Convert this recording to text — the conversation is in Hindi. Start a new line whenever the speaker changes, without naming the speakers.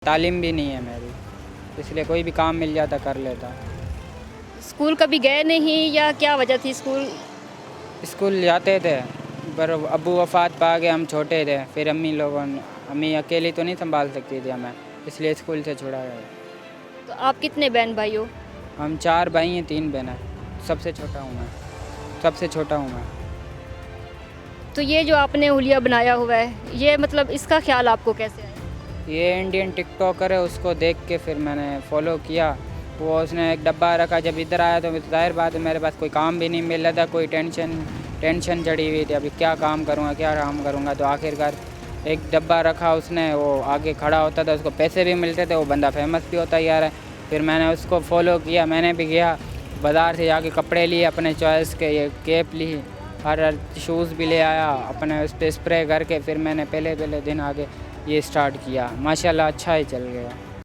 तालीम भी नहीं है मेरी, इसलिए कोई भी काम मिल जाता कर लेता।
स्कूल कभी गए नहीं या क्या वजह थी स्कूल?
स्कूल जाते थे पर अब्बू वफ़ात पा गए, हम छोटे थे। फिर अम्मी अकेली तो नहीं संभाल सकती थी हमें, इसलिए स्कूल से छुड़ा गया।
तो आप कितने बहन भाई हो?
हम 4 भाई हैं, 3 बहनें। सबसे छोटा हूँ मैं, सबसे छोटा हूँ मैं।
तो ये जो आपने हुलिया बनाया हुआ है, ये मतलब इसका ख्याल आपको कैसे आया?
ये इंडियन टिकटॉकर है, उसको देख के फिर मैंने फॉलो किया। वो उसने एक डब्बा रखा, जब इधर आया तो ज़ाहिर बात है मेरे पास कोई काम भी नहीं मिल रहा था, कोई टेंशन चढ़ी हुई थी, अभी क्या काम करूँगा। तो आखिरकार एक डब्बा रखा उसने, वो आगे खड़ा होता था, उसको पैसे भी मिलते थे, वो बंदा फेमस भी होता जा रहा है। फिर मैंने उसको फॉलो किया, मैंने भी गया बाज़ार से जाके कपड़े लिए अपने चॉइस के, ये कैप ली, हर शूज़ भी ले आया, अपने उस पर स्प्रे करके फिर मैंने पहले दिन आगे ये स्टार्ट किया। माशाल्लाह अच्छा ही चल गया।